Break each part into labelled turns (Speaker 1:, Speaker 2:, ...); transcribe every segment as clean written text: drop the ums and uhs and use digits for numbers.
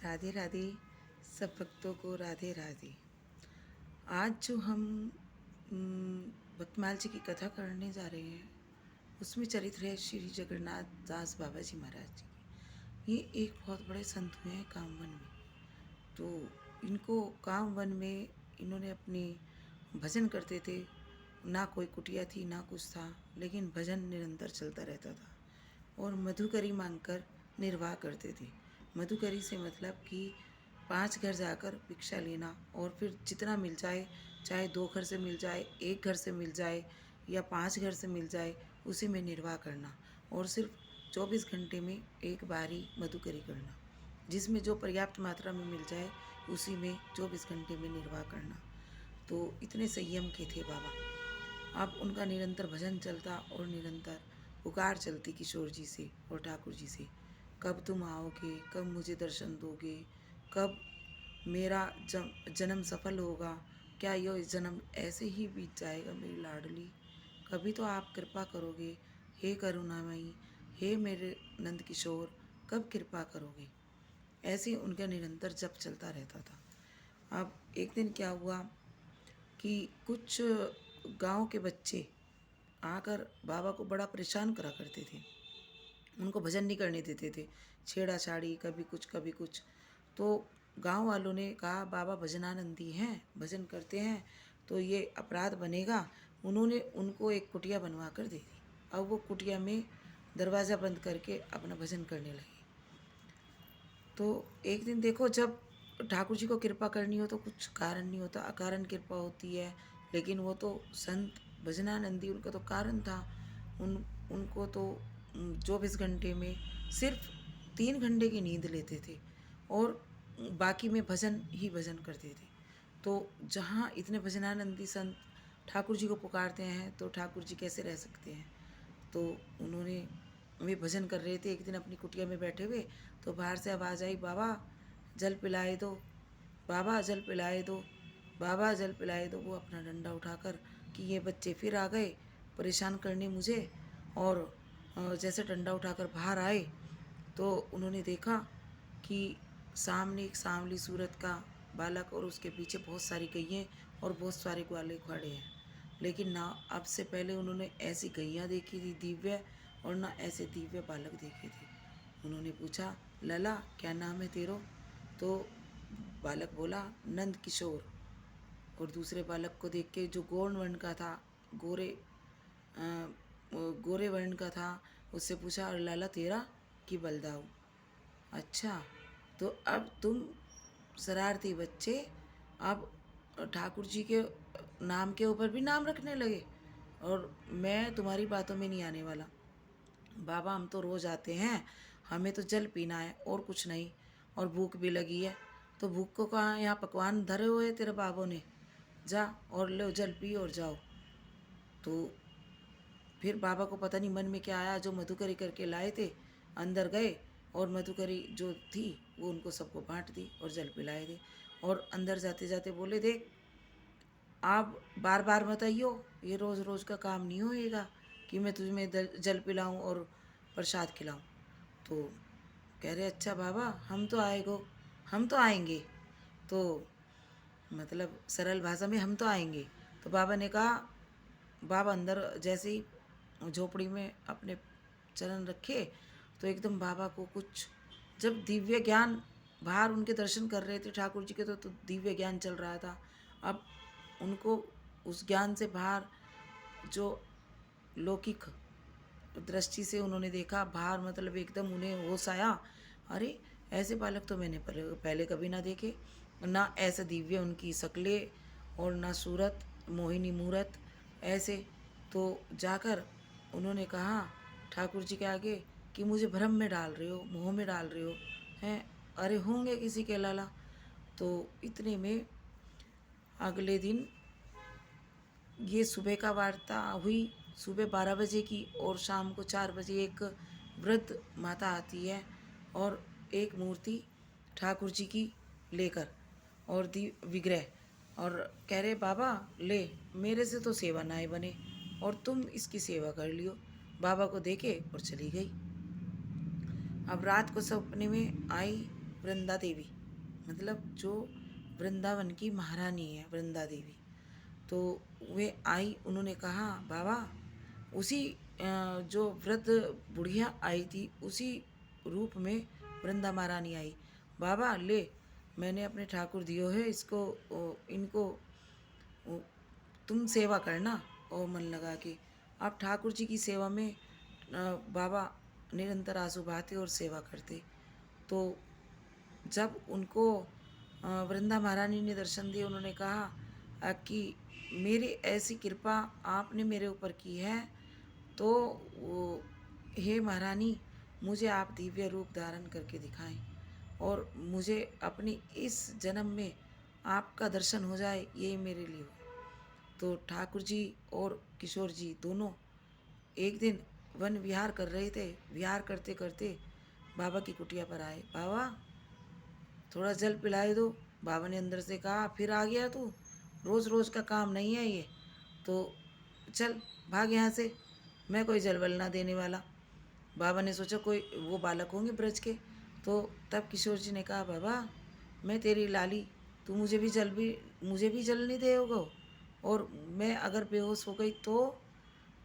Speaker 1: राधे राधे। सब भक्तों को राधे राधे। आज जो हम भक्तमाल जी की कथा करने जा रहे हैं उसमें चरित्र है श्री जगन्नाथ दास बाबा जी महाराज जी की। ये एक बहुत बड़े संत हुए हैं कामवन में। तो इनको कामवन में इन्होंने अपने भजन करते थे। ना कोई कुटिया थी ना कुछ था, लेकिन भजन निरंतर चलता रहता था और मधुकरी मांगकर निर्वाह करते थे। मधुकरी से मतलब कि 5 घर जाकर भिक्षा लेना और फिर जितना मिल जाए, चाहे 2 घर से मिल जाए, 1 घर से मिल जाए या 5 घर से मिल जाए, उसी में निर्वाह करना और सिर्फ 24 घंटे में एक बारी मधुकरी करना। जिसमें जो पर्याप्त मात्रा में मिल जाए उसी में 24 घंटे में निर्वाह करना। तो इतने संयम के थे बाबा। अब उनका निरंतर भजन चलता और निरंतर पुकार चलती किशोर जी से और ठाकुर जी से, कब तुम आओगे, कब मुझे दर्शन दोगे, कब मेरा जन्म सफल होगा, क्या यो इस जन्म ऐसे ही बीत जाएगा मेरी लाडली, कभी तो आप कृपा करोगे, हे करुणामयी, हे मेरे नंद किशोर, कब कृपा करोगे। ऐसे उनका निरंतर जप चलता रहता था। अब एक दिन क्या हुआ कि कुछ गांव के बच्चे आकर बाबा को बड़ा परेशान करा करते थे। उनको भजन नहीं करने देते थे, छेड़ाछाड़ी, कभी कुछ कभी कुछ। तो गांव वालों ने कहा बाबा भजनानंदी हैं, भजन करते हैं, तो ये अपराध बनेगा। उन्होंने उनको एक कुटिया बनवा कर दे दी। अब वो कुटिया में दरवाज़ा बंद करके अपना भजन करने लगे। तो एक दिन देखो, जब ठाकुर जी को कृपा करनी हो तो कुछ कारण नहीं होता, अकारण कृपा होती है। लेकिन वो तो संत भजनानंदी, उनका तो कारण था। उनको तो 24 घंटे में सिर्फ 3 घंटे की नींद लेते थे और बाकी में भजन ही भजन करते थे। तो जहाँ इतने भजनानंदी संत ठाकुर जी को पुकारते हैं तो ठाकुर जी कैसे रह सकते हैं। तो उन्होंने वे भजन कर रहे थे। एक दिन अपनी कुटिया में बैठे हुए तो बाहर से आवाज़ आई, बाबा जल पिलाए दो, बाबा जल पिलाए दो, बाबा जल पिलाए दो। वो अपना डंडा उठाकर कि ये बच्चे फिर आ गए परेशान करने मुझे। और जैसे डंडा उठाकर बाहर आए तो उन्होंने देखा कि सामने एक सांवली सूरत का बालक और उसके पीछे बहुत सारी गैयें और बहुत सारे ग्वाले खड़े हैं। लेकिन ना अब से पहले उन्होंने ऐसी गैया देखी थी दिव्य, और ना ऐसे दिव्य बालक देखे थे। उन्होंने पूछा, लला क्या नाम है तेरो? तो बालक बोला, नंद किशोर। और दूसरे बालक को देख के, जो गौण वर्ण का था, गोरे वर्ण का था, उससे पूछा, और लाला तेरा? कि बलदाऊ। अच्छा, तो अब तुम शरारती बच्चे अब ठाकुर जी के नाम के ऊपर भी नाम रखने लगे, और मैं तुम्हारी बातों में नहीं आने वाला। बाबा हम तो रोज़ आते हैं, हमें तो जल पीना है और कुछ नहीं, और भूख भी लगी है। तो भूख को कहाँ, यहाँ पकवान धरे हुए तेरे बाबों ने, जा और लो जल पी और जाओ। तो फिर बाबा को पता नहीं मन में क्या आया, जो मधुकरी करके लाए थे अंदर गए और मधुकरी जो थी वो उनको सबको बांट दी और जल पिलाए थे। और अंदर जाते जाते बोले, देख आप बार बार मत आइयो, ये रोज़ रोज़ का काम नहीं होएगा कि मैं तुम्हें जल पिलाऊं और प्रसाद खिलाऊं। तो कह रहे, अच्छा बाबा हम तो आएगो, हम तो आएंगे। तो मतलब सरल भाषा में, हम तो आएंगे। तो बाबा ने कहा, बाबा अंदर जैसे ही झोपड़ी में अपने चरण रखे तो एकदम बाबा को कुछ, जब दिव्य ज्ञान, बाहर उनके दर्शन कर रहे थे ठाकुर जी के, तो दिव्य ज्ञान चल रहा था। अब उनको उस ज्ञान से बाहर जो लौकिक दृष्टि से उन्होंने देखा बाहर, मतलब एकदम उन्हें होश आया। अरे ऐसे बालक तो मैंने पहले कभी ना देखे, ना ऐसा दिव्य उनकी शक्लें और ना सूरत मोहिनी मूरत ऐसे। तो जाकर उन्होंने कहा ठाकुर जी के आगे कि मुझे भ्रम में डाल रहे हो, मोह में डाल रहे हो हैं, अरे होंगे किसी के लाला। तो इतने में अगले दिन ये सुबह का वार्ता हुई, सुबह 12 बजे की, और शाम को 4 बजे एक वृद्ध माता आती है और एक मूर्ति ठाकुर जी की लेकर और विग्रह, और कह रहे, बाबा ले, मेरे से तो सेवा नाए बने और तुम इसकी सेवा कर लियो। बाबा को देखे और चली गई। अब रात को सपने में आई वृंदा देवी मतलब जो वृंदावन की महारानी है वृंदा देवी, तो वे आई, उन्होंने कहा बाबा, उसी जो वृद्ध बुढ़िया आई थी उसी रूप में वृंदा महारानी आई। बाबा ले, मैंने अपने ठाकुर दियो है, इसको इनको ओ, तुम सेवा करना और मन लगा के। आप ठाकुर जी की सेवा में बाबा निरंतर आंसू बहाते और सेवा करते। तो जब उनको वृंदा महारानी ने दर्शन दिए, उन्होंने कहा कि मेरी ऐसी कृपा आपने मेरे ऊपर की है, तो हे महारानी, मुझे आप दिव्य रूप धारण करके दिखाएं और मुझे अपनी इस जन्म में आपका दर्शन हो जाए, यही मेरे लिए हो। तो ठाकुर जी और किशोर जी दोनों एक दिन वन विहार कर रहे थे। विहार करते करते बाबा की कुटिया पर आए। बाबा, थोड़ा जल पिलाए दो। बाबा ने अंदर से कहा, फिर आ गया तू, रोज़ रोज़ का काम नहीं है ये, तो चल भाग यहाँ से, मैं कोई जल वल ना देने वाला। बाबा ने सोचा कोई वो बालक होंगे ब्रज के। तो तब किशोर जी ने कहा, बाबा मैं तेरी लाली, तू मुझे भी जल नहीं देगा, और मैं अगर बेहोश हो गई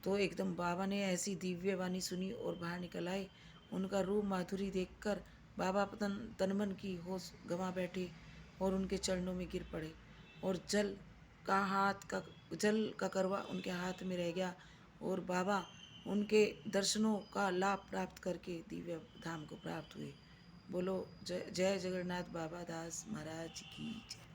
Speaker 1: तो एकदम बाबा ने ऐसी दिव्य वाणी सुनी और बाहर निकल आए। उनका रूप माधुरी देखकर बाबा तन मन की होश गंवा बैठे और उनके चरणों में गिर पड़े, और जल का करवा उनके हाथ में रह गया, और बाबा उनके दर्शनों का लाभ प्राप्त करके दिव्य धाम को प्राप्त हुए। बोलो जय जय जगन्नाथ बाबा दास महाराज की जय।